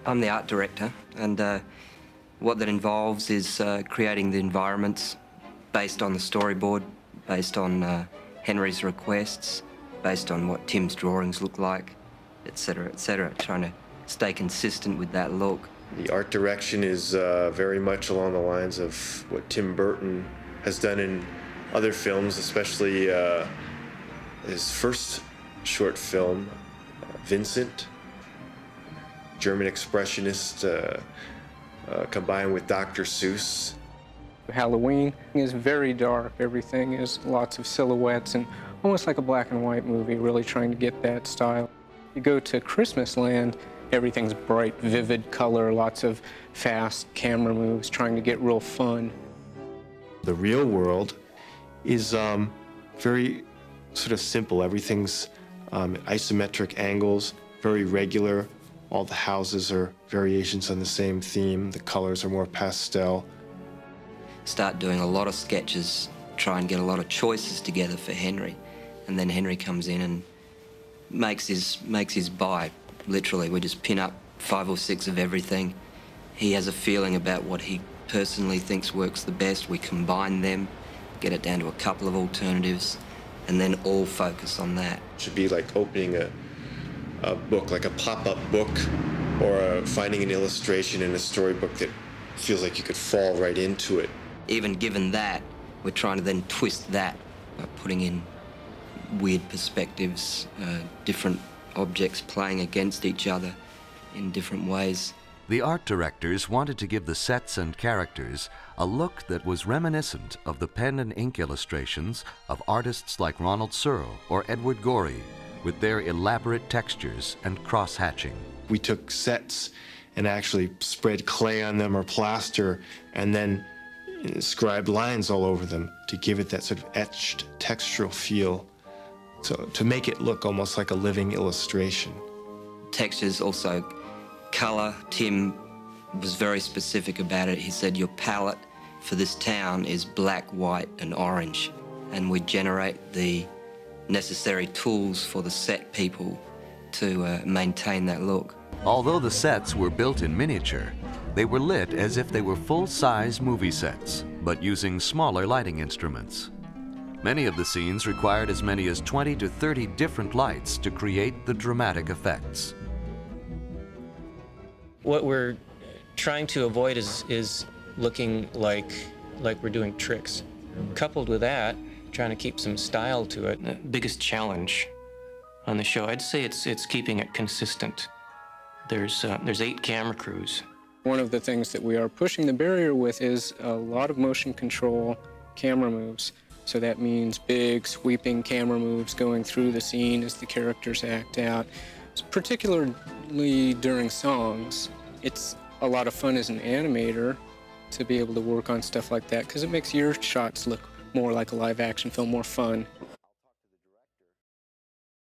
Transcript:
I'm the art director, and what that involves is creating the environments based on the storyboard, based on Henry's requests, based on what Tim's drawings look like, etc., trying to stay consistent with that look. The art direction is very much along the lines of what Tim Burton has done in other films, especially his first short film, Vincent, German expressionist combined with Dr. Seuss. Halloween is very dark. Everything is lots of silhouettes and almost like a black and white movie, really trying to get that style. You go to Christmas Land, everything's bright, vivid color, lots of fast camera moves, trying to get real fun. The real world is very sort of simple. Everything's isometric angles, very regular. All the houses are variations on the same theme. The colors are more pastel. Start doing a lot of sketches, try and get a lot of choices together for Henry. And then Henry comes in and makes his buy, literally. We just pin up 5 or 6 of everything. He has a feeling about what he personally thinks works the best. We combine them, get it down to a couple of alternatives, and then all focus on that. It should be like opening a book, like a pop-up book, or finding an illustration in a storybook that feels like you could fall right into it. Even given that, we're trying to then twist that by putting in weird perspectives, different objects playing against each other in different ways. The art directors wanted to give the sets and characters a look that was reminiscent of the pen and ink illustrations of artists like Ronald Searle or Edward Gorey, with their elaborate textures and cross-hatching. We took sets and actually spread clay on them or plaster and then inscribed lines all over them to give it that sort of etched textural feel, so to make it look almost like a living illustration. Textures, also color. Tim was very specific about it. He said, your palette for this town is black, white, and orange. And we generate the necessary tools for the set people to maintain that look. Although the sets were built in miniature, they were lit as if they were full-size movie sets, but using smaller lighting instruments. Many of the scenes required as many as 20 to 30 different lights to create the dramatic effects. What we're trying to avoid is looking like we're doing tricks. Coupled with that, trying to keep some style to it. The biggest challenge on the show, I'd say it's keeping it consistent. There's 8 camera crews. One of the things that we are pushing the barrier with is a lot of motion control camera moves. So that means big, sweeping camera moves going through the scene as the characters act out. Particularly during songs, it's a lot of fun as an animator to be able to work on stuff like that because it makes your shots look more like a live action film, more fun.